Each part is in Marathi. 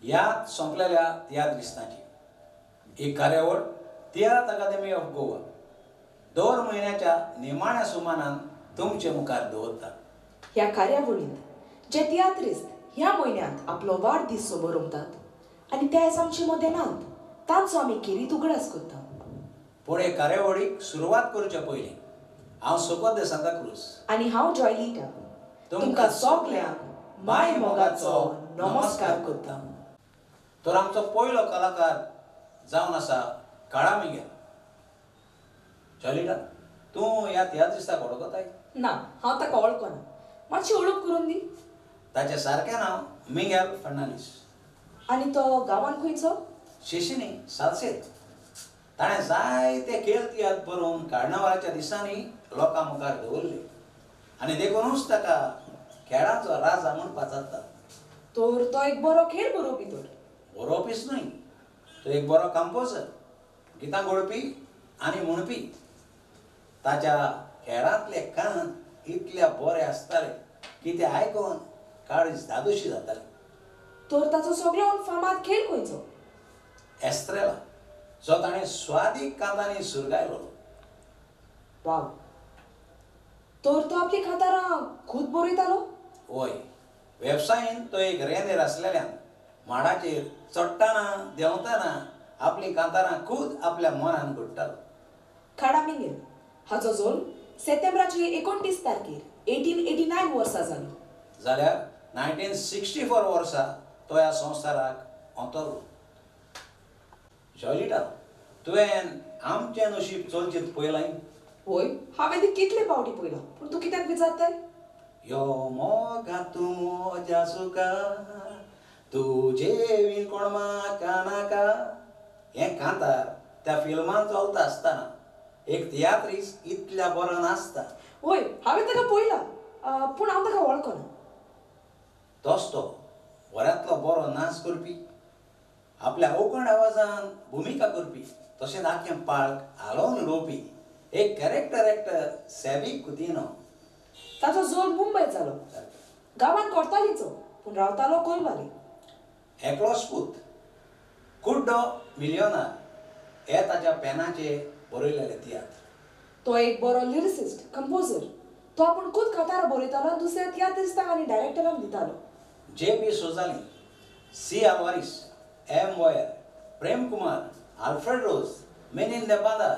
यात संपलेल्या तियात्रिस्तांची एक कार्यावळ तियात्र अकादेमी ऑफ गोवा 2 म्हयन्याच्या निमाण्या सुमारान तुमचे मुखार दवरता. ह्या कार्यावळींत जे तियात्रिस्त ह्या म्हयन्यांत आपलो वाडदीस सोबरमतात आनी ते आमचे मदेनांत तांचो आमी खेरीत उगडास करता. पूण हे कार्यावळीक सुरवात करचे पयलीं हांव सोकोत दे सांता क्रूज आनी हांव जॉयलिटा तुमकां सगल्यांक माय मोगाचो नमस्कार करता. तर आमचो पयलो कलाकार जावन आसा काळा मिगेल. जॉयलिटा, तूं ह्या तियात्रिस्ताक वळखताय? ना, हांव ताका वळखना. मातशी वळख करून दी. ताचें सारकें नांव मिगेल फर्नांडीस. आनी तो गांवांत खंयचो? शिशिनी, सालसेत. ताणें जायते खेळ तियात्र बरोवन कार्नावालाच्या दिसांनी लोकां मुखार दवरले आनी देखूनच ताका खेळांचो राजा म्हूण पाचारता. तर तो एक बरो खेळ बरोवपी तर. बरोवपीच न्हय, तो एक बरो कंपोजर, गितां घोळपी आनी म्हणपी. ताच्या खेळांतले कान इतले बरे आसताले की ते आयकून काळीज धादोशी जाताली. तर ताचो सगळ्यान फामाद खेळ खंयचो? एस्त्रेला, जो ताणें स्वादीक कांतांनी सुरगायलो. वाव. तर तो आपली कांतारां खूद बरयतालो? वय, वेवसायेंत तो एक रेंदेर आसलेल्यान माडाचेर चडटाना देंवताना आपली कांतारां खूद आपल्या मनान घडटालो. काळा मिगेल हाचो जल्म सप्टेंबराची 29 तारखेर 1889 वर्सा जालो. जाल्यार 1964 वर्सा तो ह्या संवसाराक अंतरलो. जॉयलिटा, तुवें आमचें नशीब चलचेंत पळयलां? होय, हांवें ती कितले फावटी पळयलां, पूण तूं कित्याक विचारताय? यो मोगा तूं मोज्या सुका तुजे बीन कोण म्हाका नाका. हें कांतार त्या फिल्मान चलता आसतना एक तियात्रीस इतल्या बरो नाचता. होय, हांवें ताका पळयलां, पूण हांव ताका वळखना. तोच तो बऱ्यांतलो बरो नाच करपी, आपल्या अवखण आवाजान भुमिका करपी, तशेंच आख्खें पाळक हालोवन उडोवपी एक कॅरेक्टर एक्टर सॅबी कुतिनो. ताचो जल्म मुंबयत जालो. गांवांत कोर्तालीचो, पूण रावतालो कोलवाले. एकलोच पूत, कुड्डो मिलियोनार हे ताच्या पेनाचे बरयलेले तियात्र. तो एक बरो लिरिसिस्ट, कंपोजर. तो आपूण खूद कांतारां बरयतालो आनी दुसऱ्या तियात्रिस्तांक आनी डायरेक्टरांक दितालो. J.P. Souzalin, C Alvares, M Boyer, Prem Kumar, Alfred Rose, मेनिन देबादा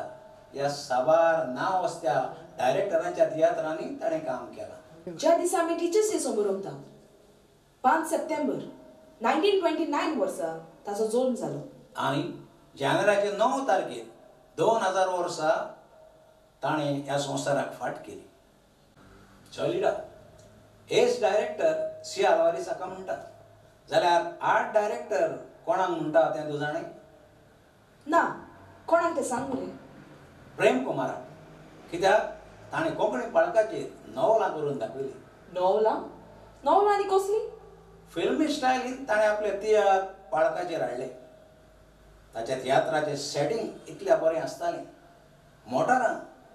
ह्या साबार नांव आसत्या डायरेक्टरांच्या तियात्रांनी ताणें काम केलां. ज्या दिसा आमी टिचर्स डे समोरमता 5 सप्टेंबर 1929 वर्सा ताचो जल्म जालो. आनी जानेराचे 9 तारखेर 2000 वर्सा ताणें ह्या संवसाराक फाट केली. जॉयलिटा, हेच डायरेक्टर सी आल्वारिस हाका म्हणटात. जाल्यार आर्ट डायरेक्टर कोणाक म्हणटा तें तूं जाणय? ना, कोणाक तें सांग मरे. प्रेम कुमाराक. कित्याक ताणें कोंकणी पाळकाचेर नॉवलां करून दाखयलीं. नॉवलां? नॉवलां आनी कसली? फिल्मी स्टायलीन ताणें आपले तियात्र पाळकाचेर हाडले. ताच्या तियात्राचें सेटींग इतलें बरें आसतालें. मोटारां,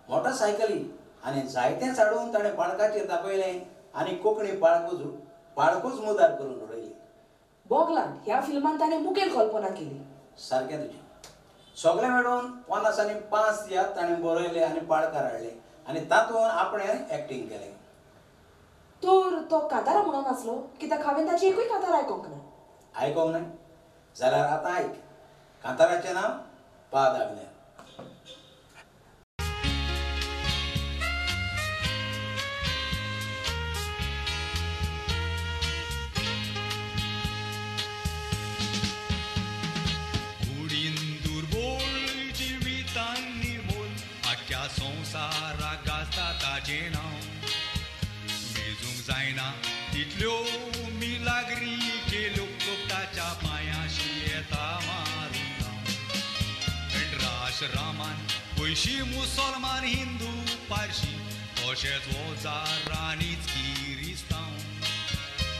मोटरसायकली आनी जायतेंच हाडून ताणें पाळकाचेर दाखयलें आनी कोंकणी पाळकूच मुदार करून उडयली. बॉगलांड ह्या फिल्मान ताणें मुखेल कल्पना केली. सारकें तुजें. सगळें मेळून 50 आनी 5 तियात्र ताणें बरयले आनी पाळकार हाडले आनी तातूंत आपणें एक्टींग केलें. तर तो कांतारा म्हणून नाचलो कित्याक हांवें ताची एकूय कांतार आयकोंक ना. आयकोंक ना? जाल्यार आतां आयक. कांताराचें नांव पादाग्नेर. संवसाराक गाजता ताजें नांव. मेजूंक जायना तितल्यो मिलाग्री केल्यो ताच्या पांयाशी येता मारून नांव. राश रामान पयशी मुसलमान हिंदू पारशी तशेंच ओजार आनीच किरिस्तांव.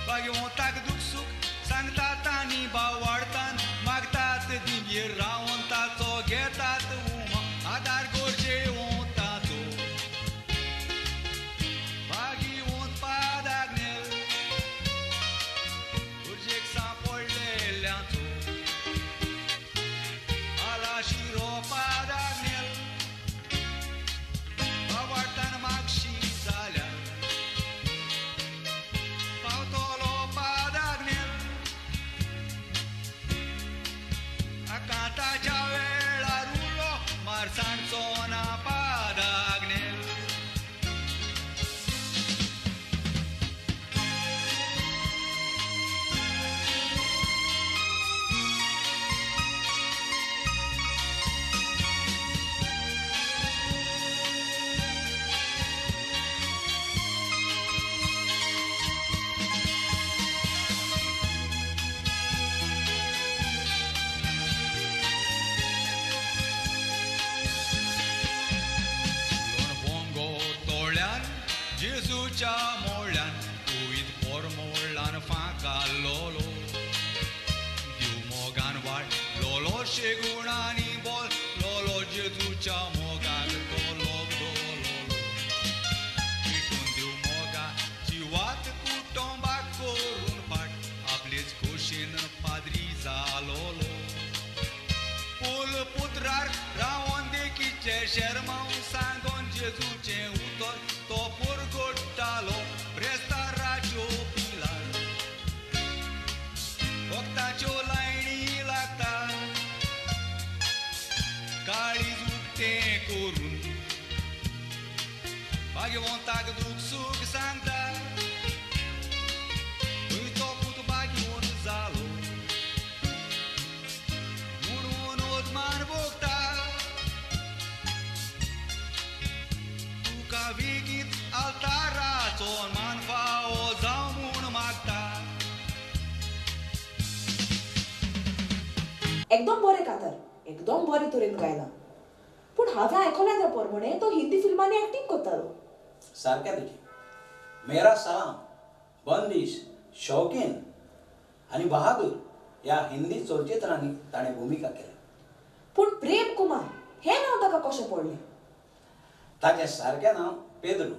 भाग्यवंताक दूख सूख सांगतात आनी भाव वाडटान मागतात दिंगेर रावन ताचो घेतात उमा आदार गोरजे वताचो. भाग्यवंत पादाग्नेर गोरजेक सांपडलेल्यांचो जेजूच्या मोळ्यान कुयत पोर मोळ्यान फांका लोलो दिव मोगान वाट लोलो शेगुणांनी बोल लोलो जेजूच्या मोगान तो लोगदो लोलो पिटून दिव मोगा जिवात कुटुंबाक करून फाट आपलेच खोशेन पाद्री जालोलो पूल पुत्रार रावण देखीचे शर्माव सांगोन जेजूचे उतर तो पुरगोडटालो प्रेस्ताराच्यो पिलार वक्ताच्यो लायणी लागता काळीज उक्तें करून भाग्यवंताक दूख सूख सांगता थंय तो पूत भाग्यवंत जालो म्हणून ओजमान भोगता तुका बेगीत आल्ताराचो मान फावो जावं म्हूण मागता एकदम बरें कातर एकदम बरे तरेन गायला पूण हांवें आयकलें त्या प्रमाणे तो हिंदी फिल्मांनी एक्टिंग करतालो सारकें तुजें मेरा सलाम बंदिश शौकीन आनी बहादूर ह्या हिंदी चलचित्रांनी ताणें भुमिका केल्या पूण प्रेम कुमार हें नांव ताका कशें पडलें ताचें सारकें नांव पेद्रू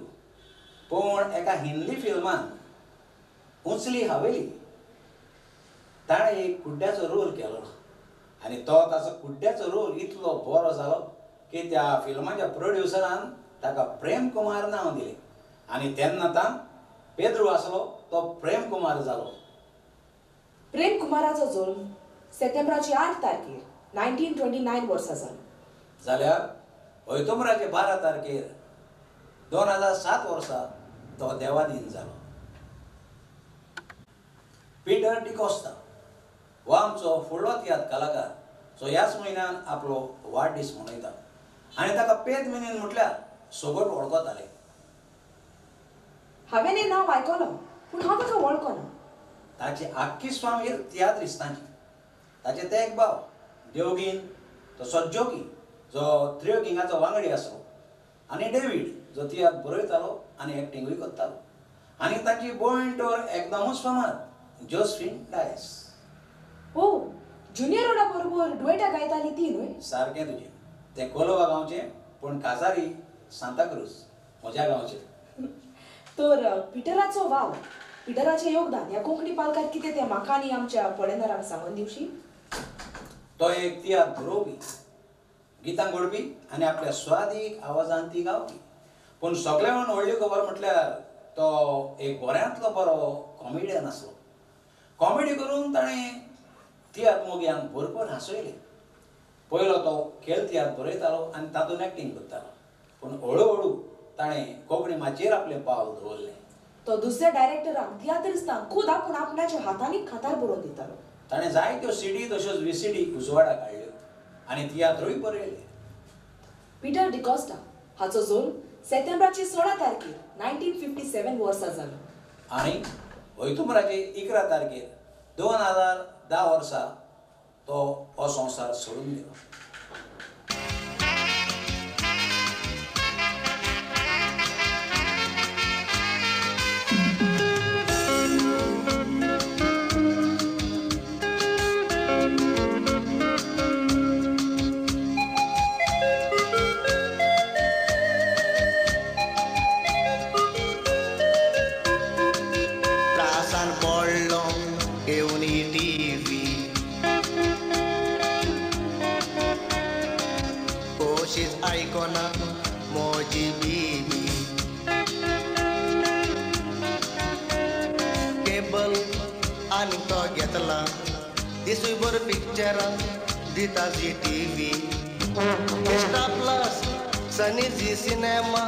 पूण एका हिंदी फिल्मान उंचली हवेली ताणें एक कुड्ड्याचो रोल केलो आनी तो ताचो कुड्ड्याचो रोल इतलो बरो जालो की त्या फिल्माच्या प्रोड्युसरान ताका प्रेम कुमार नांव दिलें आनी तेन्नातान पेद्रू आसलो तो प्रेम कुमार जालो प्रेम कुमाराचो जल्म सप्टेंबराची 8 तारखेर 1929 वर्सा जालो जाल्यार ऑक्टोबराचे 12 तारखेर 2007 वर्सा तो देवादीन जालो पीटर डिकोस्टा हो आमचो फुडलो तियात्र कलाकार जो ह्याच म्हयन्यान आपलो वाडदीस मनयता आनी ताका पेद मिनीन म्हटल्यार सोगोट वळखताले हांवें हें नांव आयकलां पूण हांव ताका वळखना ताची आख्खी स्वामीर तियात्रिस्तांची ताचे ते एक भाव देवगीन तो सज्जोकी जो त्रियोकिंगाचो वांगडी आसलो आनी डेवीड जो तियात्र बरयतालो आनी एक्टिंगूय करतालो आनी ताची भयण तर एकदमूच फामाद जोसफीन डायस ओ जुनियर रोडा बरोबर दुयेटां गायताली ती न्हय सारकें तुजें तें कोलोवा गांवचें पूण काजारी सांताक्रूज म्हज्या गांवचें तर पिटराचो वाव पिटराचें योगदान ह्या कोंकणी पालकात कितें तें म्हाका आनी आमच्या पळयणारांक सांगून दिवशी तो एक तियात्र बरोवपी गितां घडपी आनी आपल्या स्वादीक आवाजान ती गावपी पूण सगळ्यान व्हडली खबर म्हटल्यार तो एक बऱ्यांतलो बरो कॉमेडियन आसलो कॉमेडी करून ताणें तियात्र मोग्यांक भरपूर हांसयलें पयलो तो खेळ तियात्र बरयतालो आनी तातूंत एक्टिंग करतालो पूण हळू ताणें कोंकणी माचयेर आपलें पावल दवरलें तो दुसऱ्या डायरेक्टरांक तियात्रिस्तांक खूद आपूण आपणाच्या हातांनी खातार बरोवन दितालो ताणें जायत्यो सीडी तश्योच VCD उजवाडाक हाडल्यो आनी तियात्रूय बरयलें पीटर डिकोस्टा हाचो जल्म सप्टेंबराची 16 तारखेर 1957 वर्सा जालो आनी ऑक्टोबराचे 11 तारखेर 2010 वर्सा तो हो संवसार सोडून गेलो Prasan bolong euni TV Koshis icona moji bibi Cable ani to घेतला दिसूय बर पिक्चर दिता जी TV स्टार प्लस सनी जी सिनेमा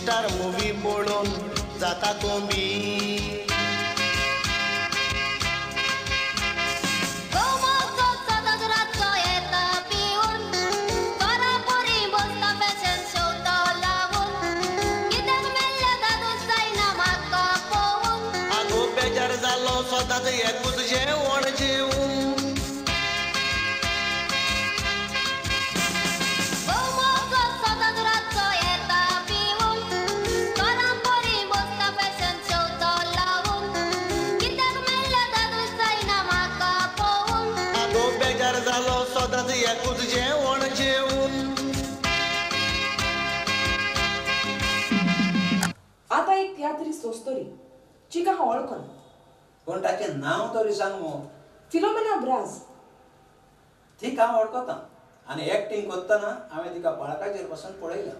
स्टार मूवी पळोवन जाता कोंबी स्वतःच एकूच जेवण जेवून तियात्रिस्ट वस्तोरी जिका हांव वळखना पूण ताचें नांव तरी सांग मो फिलोमेना ब्राज ती हांव वळखता आनी एक्टींग करतना हांवें तिका पाळकाचेर पासून पळयलां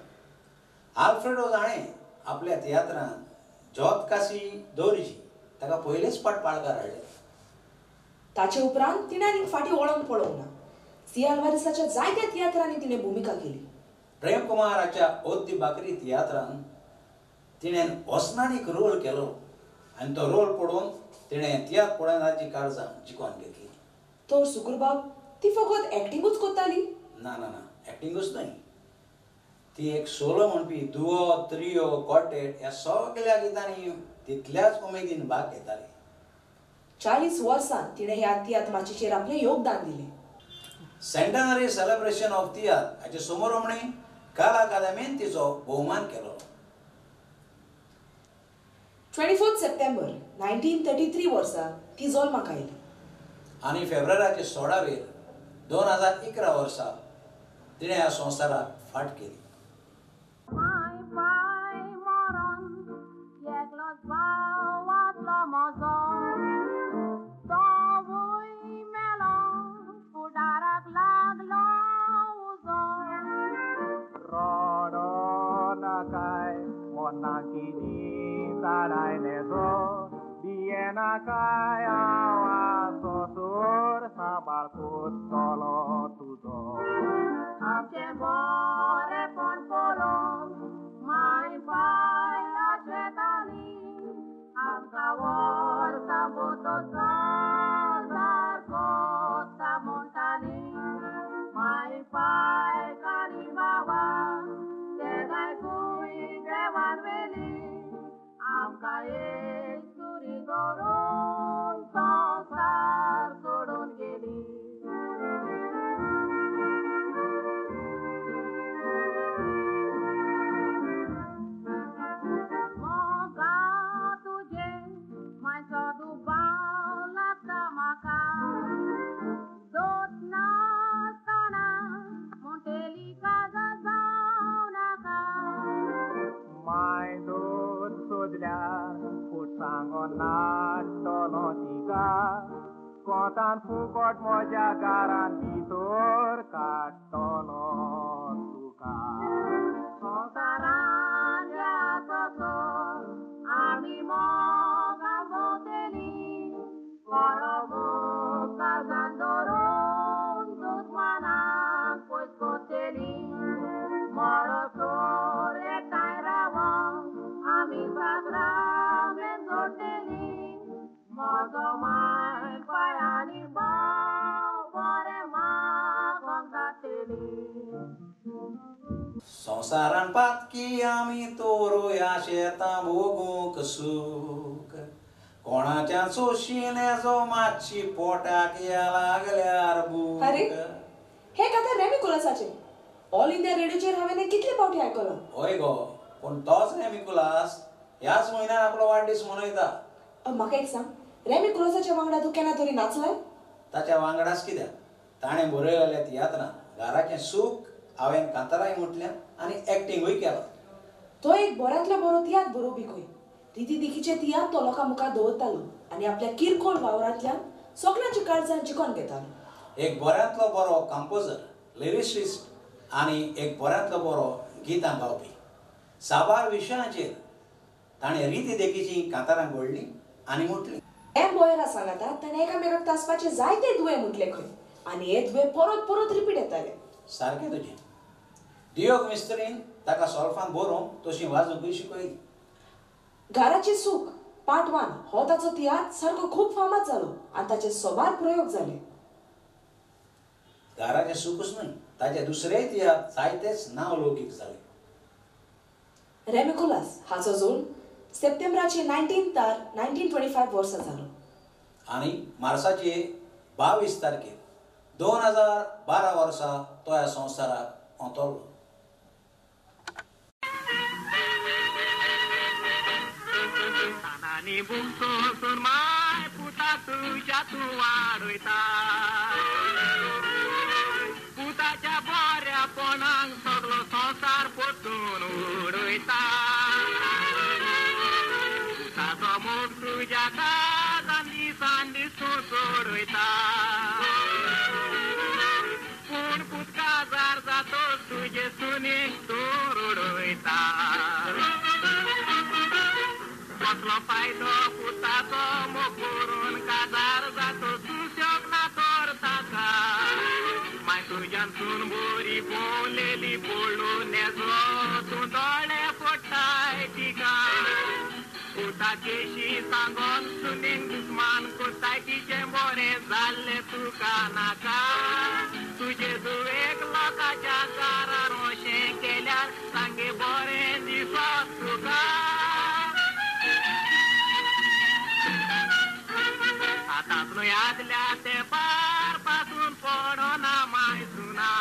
आल्फ्रेडो जाणें आपल्या तियात्रांत जोत कासी दोरजी ताका पयलेच पाट पाळकार हाडले ताचे उपरांत तिणें आनीक फाटीं वळोवन पळोवंक ना सी आल्वारेसाच्या जायत्या तियात्रांनी तिणें भुमिका केली प्रेम कुमाराच्या ओद्दी बाकरी तियात्रांत तिणें वसनानीक रोल केलो आनी तो रोल पळोवन तिणें तियात्र पळोवनाची काळजां जिखोवन घेतली तर सुकुरबाब ती फकत एक्टिंगूच करताली ना ना ना एक्टिंगूच न्हय ती एक सोलो म्हणपी दुओ त्रियो कॉटेट ह्या सगळ्या गितांनी तितल्याच उमेदीन भाग घेताली 40 वर्सां तिणें ह्या तियात्र आपलें योगदान दिलें सेंटनरी सेलिब्रेशन ऑफ तियात्र हाचे समारंभणी कला अकादमीन तिचो भोवमान केलो 24 सप्टेंबर 1933 वर्सा ती जल्माक आयली आनी फेब्रुवारीचे 16 2011 वर्सा तिणें ह्या संवसाराक फाट केली Kai awaso sur sabal kutolo tudo Amche bore pon polon mai pai achetani Amka war saboto sazar kota montani mai pai kari baba Tegai kui devan veli Amka suri doron sonsar sodon geli Moga tuje mai sadu balat maka dot na tana monteli kaza zaunaka mai dot sudla sangonat tonotika kontan fukot moja garan bitur katono suka sonsaran ya sosor ami moga boteli korobo kazandoron dutmana pues koteli morosore tairawang ami sagra Mogomai payani bao bore ma kongateli संवसारान पातकी आमी तोरो या शेतां भोगूंक सूख कोणाच्या सोशीने जो मातशी पोटाक या लागल्यार भूक अरे हे कथा रेमिकुलासाचे ऑल इंडिया रेडिओचेर हांवें हें कितले फावटी आयकलां होय गो पूण तोच रेमिकुलास ह्याच म्हयन्यान आपलो वाडदीस मनयता म्हाका एक सांग रेमिकुलासाच्या वांगडा तूं केन्ना तरी नाचलाय ताच्या वांगडाच कित्याक ताणें बरयलेल्या तियात्रांत घराचें सूख हांवें कांताराय म्हटलें आनी एक्टिंगूय केलां तो एक बऱ्यांतलो बरो तियात्र बरोवपी खंय रिती दिकीचे तियात्र तो लोकां मुखार दवरतालो आनी आपल्या किरकोळ वावरांतल्यान सगळ्यांची काळजां जिखोवन घेतालो एक बऱ्यांतलो बरो कंपोजर लिरिसिस्ट आनी एक बऱ्यांतलो बरो गितां गावपी साबार विशयांचेर ताणें रिती देखीची कांतारां घडलीं आनी म्हटलीं एम बॉयरा सांगाता ताणें एकामेकाक तासपाचे जायते दुवे म्हटले खंय आनी हे दुवे परत परत रिपीट येताले सारकें तुजें दियोग मिस्त्रीन ताका सॉल्फान बरोवंक तशी वाजोवंकूय शिकयली घराचें सूख पार्ट 1 हो ताचो तियात्र सारको खूब फामाद जालो आनी ताचे सोबार प्रयोग जाले घराचें सूखच न्हय ताचे दुसरेय तियात्र जायतेच नावलौकीक जाले रेमिकुलास हाचो जून सप्टेंबराचे 19 1925 वर्सा जालो आनी मार्चाचे 22 तारखेर 2012 वर्सा तो ह्या संवसाराक ओंतरलो Ani bungsu surmai putatu jatu waduita Putacha borya ponang soglo sonsar potun uduita पुताचो मोग तुज्या काळजान दिसान दिसून सोडयता पूण पूत काजार जातोच तुजे सुनीक तूं रडयता कसलो फायदो पुताचो मोग करून काजार जातो तूं शोकना तर ताका माय तुज्यान सून बरी पोवलेली पडून नेजो तूं दोळे पडटाय तिका पुता केशी सांगोन सुनीक दुस्मान कोताय तिचे बरें जाल्लें तुका नाका तुजे जुवेक लोकांच्या कारार अशें केल्यार सांगे बरें दिसत तुका आतांच न्हय आदल्या तेंपार पासून पडना माय सुना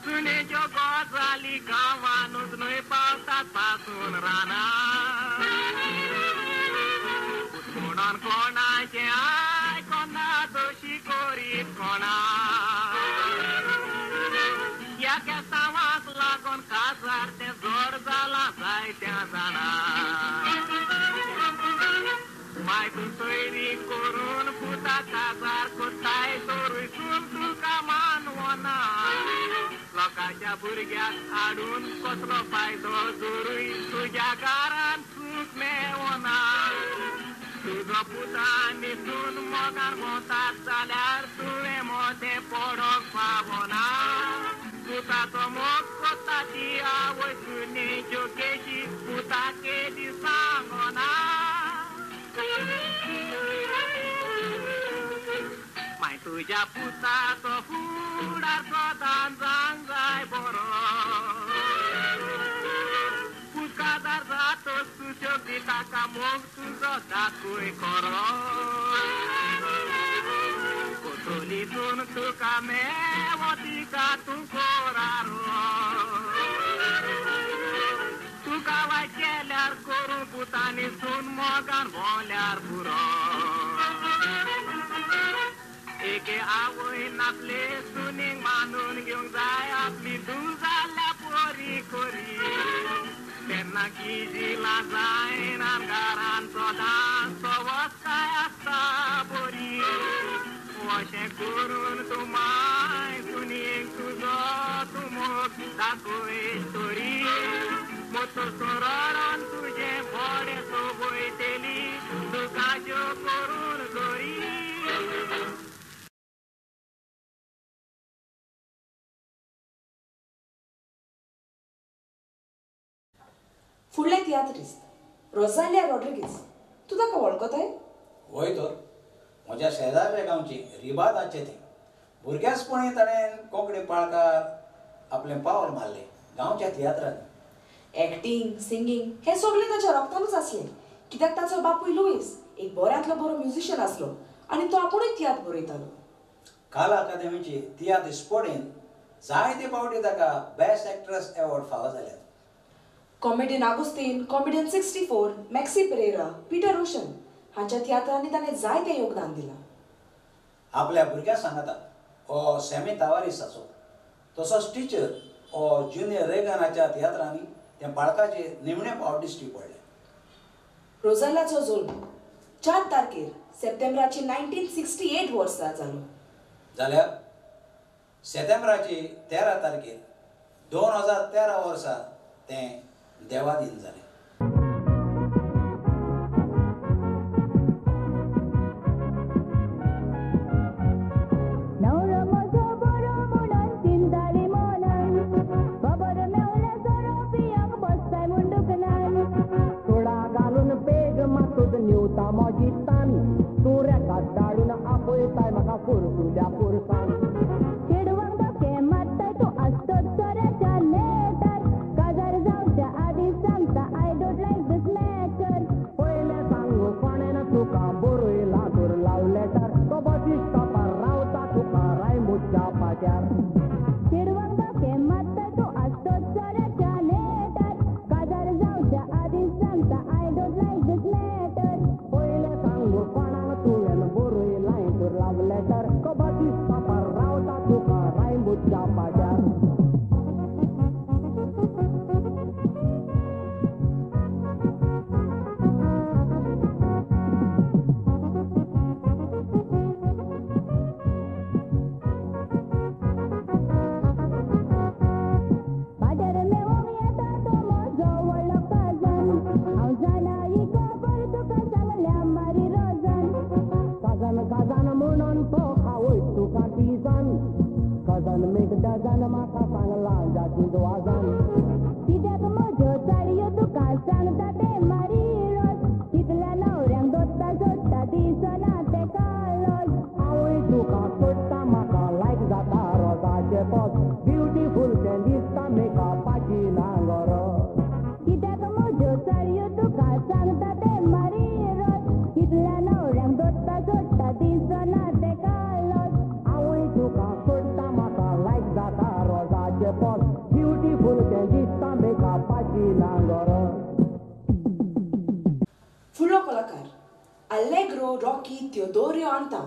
सुनेच्यो गजाली गांवांनूच न्हय पावतात पासून राना म्हणून कोणाचें आयकना दोशी करीत कोणा ह्या केसांवाक लागून काजार तें जोर जालां जायत्या जाणां माय तूं सोयरी करून पुता काजार कोत्ताय तोरूयसून तुका मानवना लोकांच्या भुरग्याक हाडून कसलो फायदो जोरूय तुज्या घरान सूख मेवना तुजो पुता न्हिसून मोगान वतात जाल्यार तुवें मोतें पडोंक फावना पुताचो मोग कोत्ता ती आवय सुनेच्यो केशी पुता केदी सांगना माय तुज्या पुताचो फुडार सदां जावंक जाय बरो पूत काजार जातोच तूं शोक ताका मोग तुजो दाखूय खरो कोतोलीतून तुका मेवो तिका तूं कोरारो तुका वायट केल्यार करूं पुतांनी सून मोगान भोंवल्यार पुरो एके आवय नासले सुनीक मानून घेवंक जाय आपली धूव जाल्या पोरी कोरी तेन्ना किजिला जायन घरान सदां सवस काय आसता बरी अशें करून तूं माय सुनीक तुजो तूं मोग दाखय तोरी मोतो सोरोन तुजें बरें सोबयतली तुका ज्यो करून जोरी फुडले तियात्रिस्ट रोझालिया रॉड्रिगीस तूं ताका वळखताय वय तर म्हज्या शेजारच्या गांवची रिबादाचे थंय भुरग्यासपणी ताणें कोंकणी पाळकार आपलें पावल मारलें गांवच्या तियात्रांनी एक्टींग सिंगींग हे सगळें ताच्या रक्तानूच आसलें कित्याक ताचो बापूय लुईस एक बऱ्यांतलो बरो म्युझिशियन आसलो आनी तो आपुणूय तियात्र बरयतालो काला अकादेमीची तियात्र स्पर्धेंत जायते फावटी ताका बेस्ट एक्ट्रेस एवॉर्ड फावो जाल्यात comedian Agostinho comedian 64 maxi Pereira Peter Roshan हांच्या तियात्रांनी ताणें जायतें योगदान दिलां आपल्या भुरग्यांक सांगता हो सॅमी तावारीस आसो तसोच टिचर हो ज्युनियर रेगनाच्या तियात्रांनी त्या बाळकाचे निमणे फावट दिश्टी पडले रोझालियाचो जल्म 4 तारखेर सप्टेंबराची 1968 वर्सा जालो जाल्यार सप्टेंबराची 13 तारखेर 2013 वर्सा तें देवादीन जालें चेडवांक धोके मारताय तूं आसतोच चोऱ्याच्या लेटार काजार जावच्या आदी सांगता Watan make dozen maka panglang jadi doazan. Tidak mojo cari tukar sang tate mariros. Hitla naurang dotta jotta di sana te kalos. Awi tukar kota maka like zata rosa cepot. Beautiful candista make up pagi nangoro. Tidak mojo cari tukar sang tate mariros. Hitla naurang dotta jotta di sana te kalos. Awi tukar kota maka like zata rosa cepot. Beautiful candista make up pagi nangoro. फुडलो कलाकार अल्लेग्रो रॉकी थिओडोरियो आंता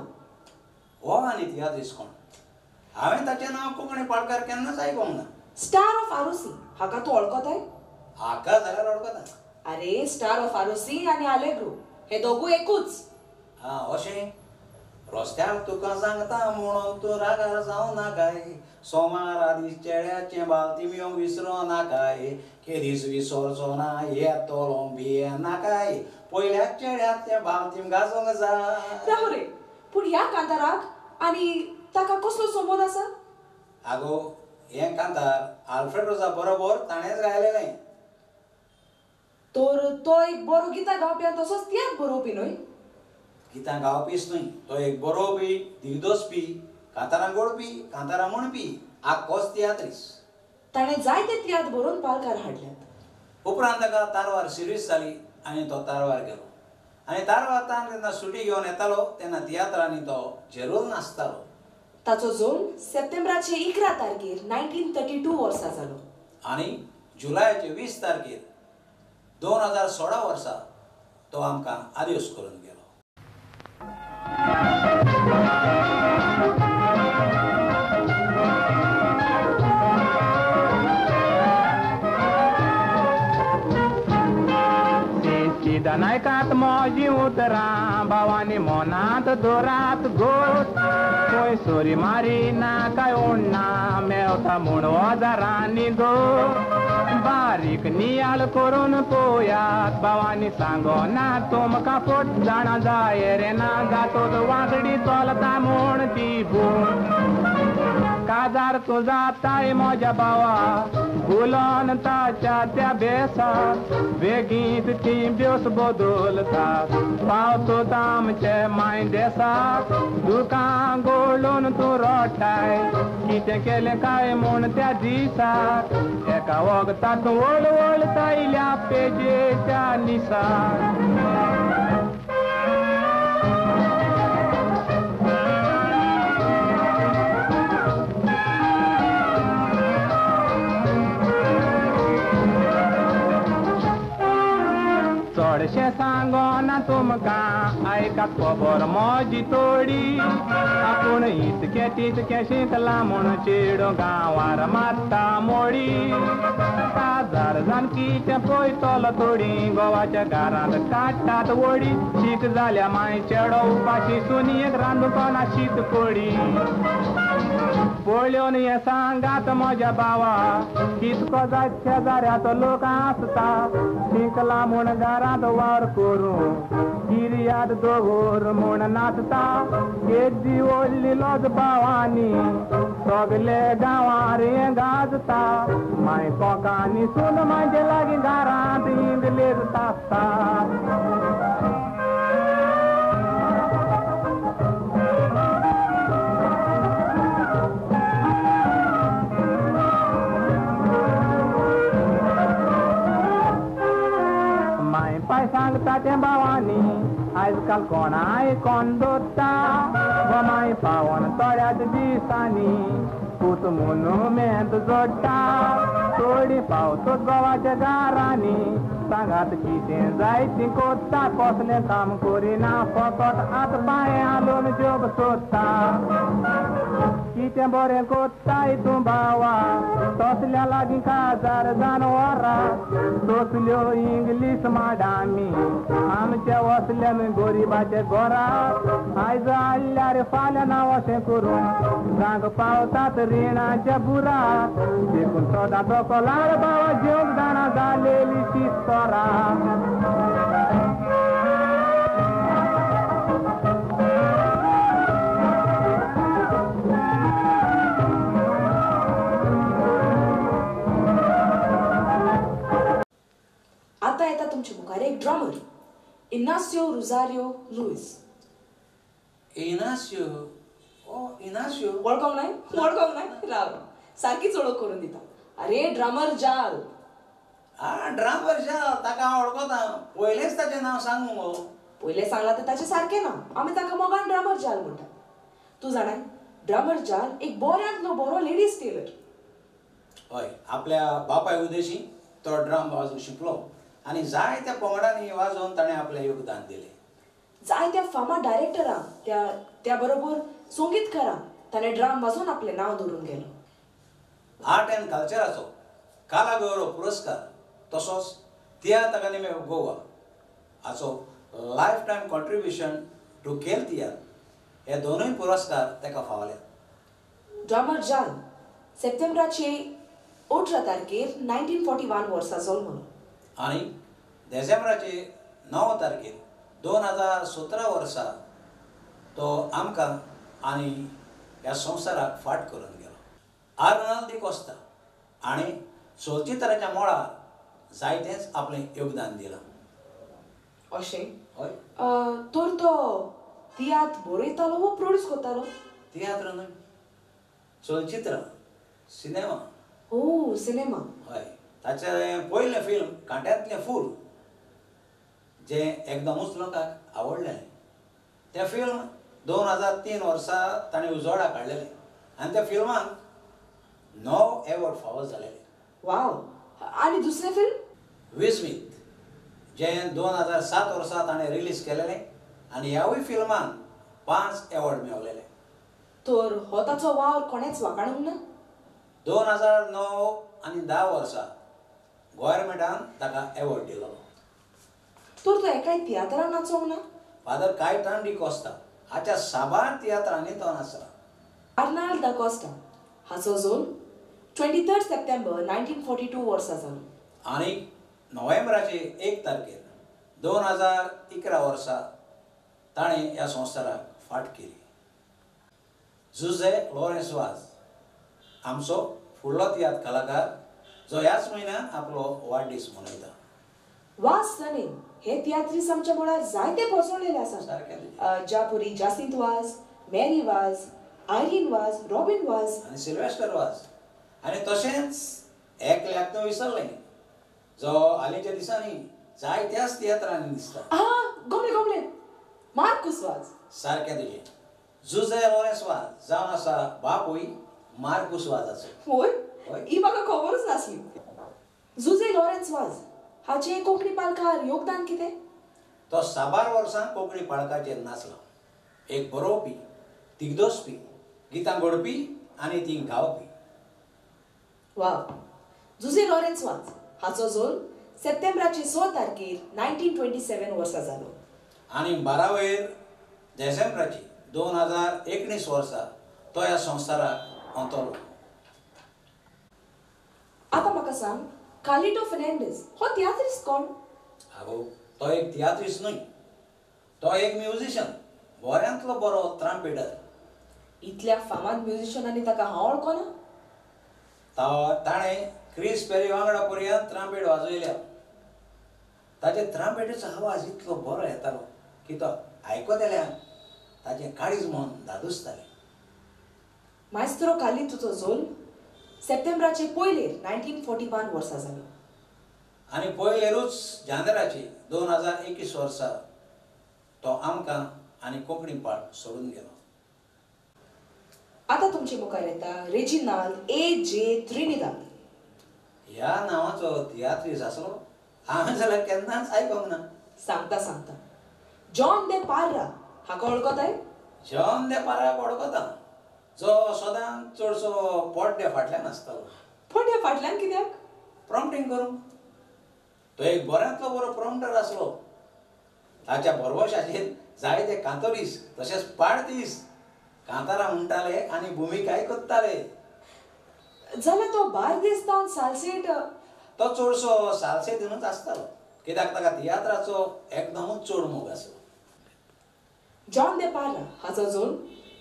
हो आनी तियात्र इसकोण हांवें ताचें नांव कोंकणी पाळकार केन्नाच आयकोंक ना स्टार ऑफ आरोसी हाका तूं वळखताय हाका जाल्यार वळखता अरे स्टार ऑफ आरोसी आनी अलेग्रो हे दोगूय एकूच हा अशें रस्त्यार तुका सांगता म्हणून तूं रागार जावं नाकाय सोमार आदीस चेड्याचें बालतिमियो विसरो नाकाय केदीस विसरचो ना येतलो बिये नाकाय पयल्याच चेड्याक तें बालतीम गाजोंक जाय राहू रे पूण ह्या कांताराक आनी ताका कसलो संबंद आसा आगो हें कांतार आल्फ्रेड रोजा बरोबर ताणेंच गायलेलें तर तो एक बरो गितां गावपी आनी तसोच तियात्र बरोवपी न्हय गितां गावपीच न्हय तो एक बरोवपी दिग्दोसपी कांतारां गोडपी कांतारां म्हणपी आख्खोच तियात्रीस ताणें जायते तियात्र बरोवन पालकार हाडल्यात उपरांत ताका तारवार सिरीज जाली आनी तो तारवार गेलो आनी तारवार जेन्ना सुटी घेवन येतालो तेन्ना तियात्रांनी तो झेरून नाचतालो ताचो जल्म सप्टेंबराचे 11 तारखेर 1932 वर्सा जालो आनी जुलयाचे 20 तारखेर 2016 वर्सा तो आमकां आदिवस करून गेलो Danaikat moji utara bhavani monat dorat got koi suri mari na kai onna mevta muno darani do barik niyal korun poyat bhavani sango na tumka pot jana jaye re na gato wagdi tolta mon tibu काजार तुझा ताई मोजा बावा बुलन ताच्या त्या बेसा वेगीत ती बेस बदलता पावतो तामचे मायंडेसा दुकान गोळून तू रोटाय कितें केलें काय म्हूण त्या दिसा एका वगतात वळ वळ ताईल्या पेजेच्या निसा चडशें सांगोना तुमकां आयकात खबर मोजी तोडी आपूण इतकें तितकें शिकला म्हूण चेडो गांवार मारता मोडी काजार जाण कितें पळयतलो तोडी गोवाच्या घरांत काडटात वडी शीक जाल्या माय चेडो उपाशी सुनयेक रांदून शीत कोडी पळोवन हें सांगात म्हज्या बावा कितको जाय शेजाऱ्याचो लोक आसता शिकला म्हूण घरांत वार करूं गिर्याद दोगोर म्हूण नाचता केजी व्हडली लज भावांनी सगले गांवार हें गाजता माय कोंकांनी सून म्हाजे लागीं घरांत इंदलेर तासता सांगता तें भावांनी आयज काल कोणाय कोण दोत्ता गोमाय पावन थोड्याच दिसांनी पूत म्हणून मेंत जोडटा थोडी पावतोच गोवाच्या घरांनी सांगात कितें जाय ती कोत्ता कसलें काम करिना फकत आत पांय हालोवन जॉब सोदता कितें बरें कोत्ताय तूं भावा तसल्या लागीं काजार जानवरां तसल्यो इंग्लीश माडामी आमच्या वसल्यान गोरिबाचे घोरा आयज हाडल्यार फाल्यां ना अशें करून जांग पावतात रिणाच्या बुरा देखून सदां दोकोलार बाबा जेवंक जाणा जालेली शिस्तोरा एक ड्रमर इनासियो रुजारियो लुईस. इनासियो ओ इनासियो वळखोंक नाही राव सारखीच ओळख करून दिता. अरे ड्रमर जाल. ड्रामर ताका हांव वळखता. पयलेंच ताचें नांव सांग मुगो. पयले सांगला तर ताचें सारकें ना. आमी ताका मोगान ड्रमर जाल म्हणटा. तूं जाणाय ड्रमर जाल एक बऱ्यांतलो बरो लेडीज टेलर. हय, आपल्या बापाय उदेशी तो ड्रम वाजोवंक शिकलो आनी जायत्या पंगडांनी वाजोवन ताणें आपलें योगदान दिलें. जायत्या फामाद डायरेक्टरांक त्या बरोबर संगीतकारांक ताणें ड्रम वाजोवन आपलें नांव दवरून गेलो. आर्ट एंड कल्चराचो काला गौरव पुरस्कार तसोच तियात्र अकादेमी ऑफ गोवा हाचो लायफ टायम कॉन्ट्रिब्युशन टू खेल तियात्र हे दोनूय पुरस्कार ताका फावल्यात. ड्रमर जाल सप्टेंबराचे 18 तारखेर 1941 वर्सा जल्मलो. आनी डिसेंबराचे 9 तारखेर 2017 वर्सा तो आमकां आनी ह्या संवसाराक फाट करून गेलो. आर्नल्ड डी कोस्ता हाणें चलचित्राच्या मळार जायतेंच आपलें योगदान दिलां. अशें हय, तर तो तियात्र बरयतालो वो प्रोड्यूस करतालो. तियात्र न्हय, चलचित्र, सिनेमा. ओ सिनेमा. हय, ताचें पयलें फिल्म कांट्यांतलें फूल जें एकदमूच लोकांक आवडलें. तें फिल्म 2003 वर्सा ताणें उजवाडाक हाडलेलें आनी त्या फिल्माक 9 एवॉर्ड फावो जालेले. वाव. आनी दुसरें फिल्म विस्मित जें 2007 वर्सा ताणें रिलीज केलेलें आनी ह्यावूय फिल्माक 5 एवॉर्ड मेळलेले. तर हो ताचो वावर कोणेच वाकाणूंक ना. 2009 आनी 10 वर्सा गोव्हर्मेंटान ताका एवॉर्ड दिलो. तर तो एकाय तियात्रान नाचोंक ना. फादर कायतान डी कोस्ता हाच्या साबार तियात्रांनी तो नाचला. आर्नाल्ड दा कोस्टा हाचो जल्म 23 सप्टेंबर 1942 वर्सा जालो. आनी नोव्हेंबराचे 1 तारखेर 2011 वर्सा ताणें ह्या संवसाराक फाट केली. जुझे लॉरेन्स वाज आमचो फुडलो तियात्र कलाकार जो ह्याच म्हयन्यात आपलो वाडदीस मनयता. वाज सनेम हे तियात्रीस आमच्या मळार जायते पोसवलेले आसात. सारकें. ज्या परी जासिंत वाज, मॅरी वाज, आयरीन वाज, रॉबिन वाज आनी सिल्वेस्टर वाज. आनी तशेंच एकल्याक तो विसरलें जो हालींच्या दिसांनी जायत्याच तियात्रांनी दिसता. गमले मार्कुस वाज. सारकें तुजें. जुझे लॉरेन्स वाज जावन आसा बापूय मार्कुस वाजाचो. होय होय. ही म्हाका खबरच नासली. जुझे लॉरेन्स वाज हाचे कोंकणी पालकार योगदान कितें? तो साबार वर्सां कोंकणी पाळकाचेर नाचला. एक बरोवपी, दिग्दोसपी, गितां घडपी आनी ती गावपी. वाव. जुझे लॉरेन्स वाज हाचो जल्म सप्टेंबराचे 6 तारखेर 1927 वर्सा जालो. आनी 12 वयर डिसेंबराची 2019 वर्सा तो ह्या संवसाराक अंतरलो. आतां म्हाका सांग कार्लिटो फर्नांडीस हो तियात्रिस्ट कोण? आगो तो एक तियात्रिस्ट न्हय, तो एक म्युजिशियन, बऱ्यांतलो बरो ट्रम्पेटर. इतल्या फामाद म्युजिशियनांनी ताका हांव वळखना. ताणें क्रिस पेरी वांगडा पर्यंत ट्रम्पेट वाजयल्या. ताचे ट्रम्पेटीचो आवाज इतलो बरो येतालो की तो आयकत जाल्यार ताचें काळीज म्हूण धादोसतालें. मायस्त्रो कार्लिटोचो जल्म सप्टेंबराचे 1 1941 वर्सा जालो. आनी पयलेरूच जानेराची 2021 वर्सा तो आमकां आनी कोंकणी पाळ सोडून गेलो. आतां तुमचे मुखार येता रेजिनाल्ड A.J. त्रिनिदाद. ह्या नांवाचो तियात्रीस आसलो हांवें जाल्यार केन्नाच आयकोंक ना. सांगता जॉन दे पार्रा हाका वळखताय? जॉन दे पार्राक वळखता, जो सदांच चडसो पोड्ड्या फाटल्यान आसतालो. पण ह्या फाटल्यान कित्याक? प्रॉम्प्टिंग करूंक. तो एक बऱ्यांतलो बरो प्रॉम्प्टर आसलो. ताच्या बरवशाचेर जायते कांतोरीस तशेंच पाडतीस कांतारां म्हणटाले आनी भुमिकाय कोत्ताले. जाल्यार तो बार्देस जावन सालसेट तो चडसो सालसेतीनूच आसतालो कित्याक ताका तियात्राचो एकदमूच चड मोग आसलो. जॉन दे पार्रा हाचो जल्म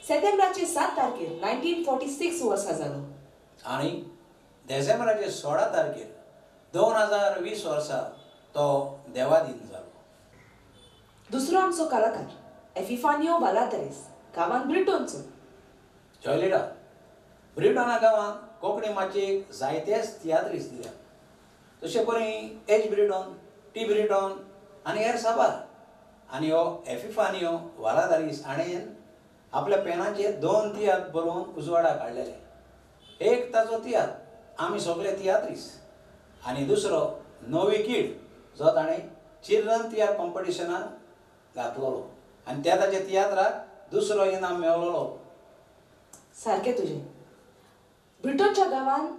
सप्टेंबराचे 7 तारखेर 1946 वर्सा जालो. आनी डिसेंबराचे 16 तारखेर 2020 वर्सा तो देवादीन जालो. दुसरो आमचो कलाकार एफिफानियो वालातरेस गांवांत ब्रिटोनचो. जॉयलिडा ब्रिटोना गांवांत कोंकणी माचयेक जायतेच तियात्रीस दिल्या. तशे परी एच ब्रिटोन, टी ब्रिटोन आनी हेर साबार. आनी हो एफिफानियो वालादारीस हाणेन आपल्या पेनाचेर 2 तियात्र बरोवन उजवाडाक हाडलेले. एक ताचो तियात्र आमी सगळे तियात्रीस आनी दुसरो नोवी कीड जो ताणें चिल्ड्रन तियात्र कॉम्पिटिशनाक घातलेलो आनी त्या ताच्या तियात्राक दुसरो इनाम मेळ्ळलो. सारकें तुजें. ब्रिटनच्या गांवांत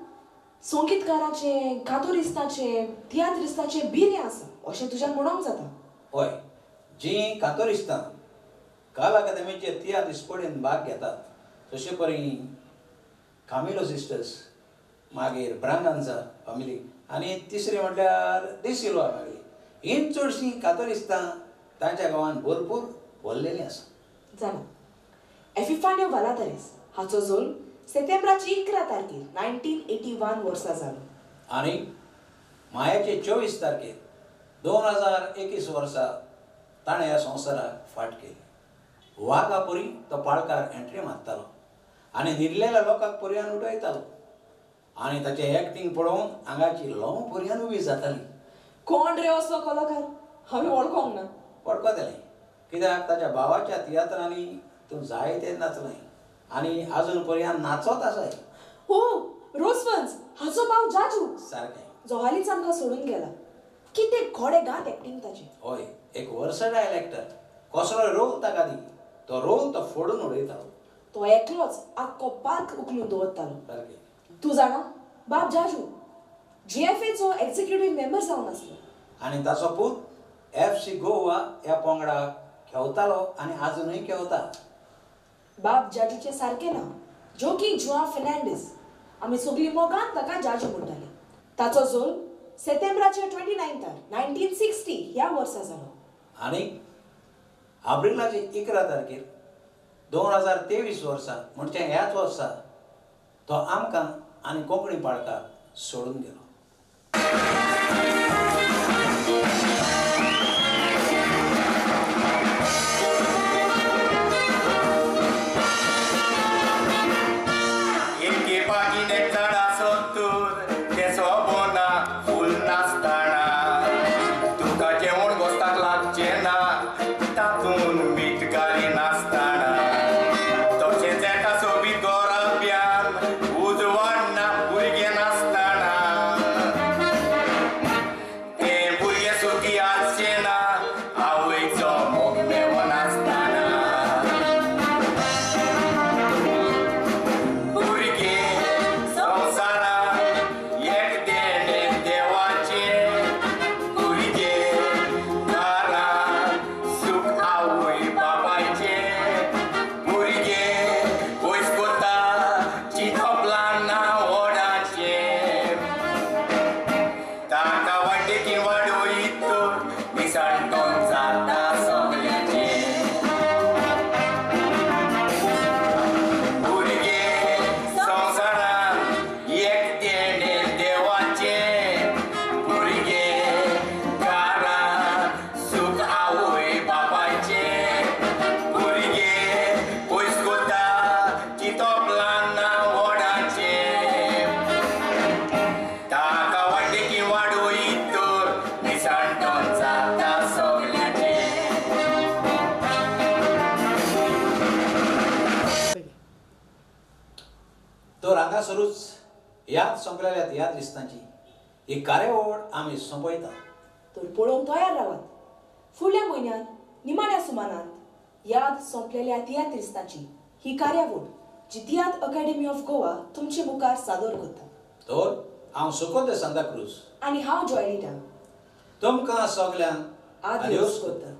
संगीतकाराचे, कातोरिस्ताचे, तियात्रिस्ताचे बिरें आसा अशें तुज्यान म्हणोंक जाता. हय, जीं कातोरिस्तां काल अकादेमीचे तियात्र दिसपडेन भाग घेतात तशे परी कामिलो सिस्टर्स, मागीर ब्रांगांजा फॅमिली आनी तिसरी म्हटल्यार डी सिल्वा फॅमिली. हीं चडशीं कातोरिस्तां तांच्या गांवांत भरपूर भरलेलीं आसा. जाणा एफिफानियो वालातरेस हाचो जल्म सप्टेंबराची 11 तारखेर 1981 वर्सा जालो. आनी मायाचे 24 तारखेर 2021 वर्सा ताणें ह्या संवसाराक फाट केली. वाघा परी तो पाळकार एंट्री मारतालो आनी न्हिदलेल्या लोकांक पर्यान उडयतालो आनी ताचें एक्टींग पळोवन आंगाची लोंव पर्यान उबी जाताली. कोण रे असो कलाकार? हांवें वळखोंक ना. वळखतलें कित्याक ताच्या भावाच्या तियात्रांनी तूं जायते नाचलें आनी आजून पर्यान नाचत आसाय. हो, रोजफन्स हाचो भाव जाजू सारकें. जो हालींच आमकां सोडून गेला. कितें घोडे गात एक्टींग ताचें. हय, एक वर्सटायल एक्टर. कसलोय रोल ताका दी तो रोल तो फोडून उडयतालो. तो एकलोच आख्खो पार्क उखलून दवरतालो. सारकें. तूं जाणा बाब जाजू GFAचो एक्झिक्युटिव्ह मेंबर जावन आसलो. आनी ताचो पूत FC गोवा ह्या पंगडाक खेळतालो आनी आजुनूय खेळटा. बाब जाजूचें सारकें नांव जोकी जुआ फेर्नांडीस. आमी सगळीं मोगान ताका जाजू म्हणटालीं. ताचो जल्म सप्टेंबराचे 29 1960 ह्या वर्सा जालो. आनी एप्रिलाचे 11 तारखेर 2023 वर्सा म्हणजे ह्याच वर्सा तो आमकां आनी कोंकणी पाळकाक सोडून गेलो. तर हांगासरूच याद सोंपलेल्या तियात्रिस्तांची ही कार्यावळ आमी सोंपयता. तर पळोवंक तयार रावात. फुडल्या म्हयन्यांत निमाण्या सुमारांत याद सोंपलेल्या तियात्रिस्तांची ही कार्यावळ जी तियात्र अकॅडमी ऑफ गोवा तुमचे मुखार सादर करता. तर हांव सुकोते सांताक्रूज आनी हांव जॉयलिडा तुमकां सगल्यांक आदिवस करता.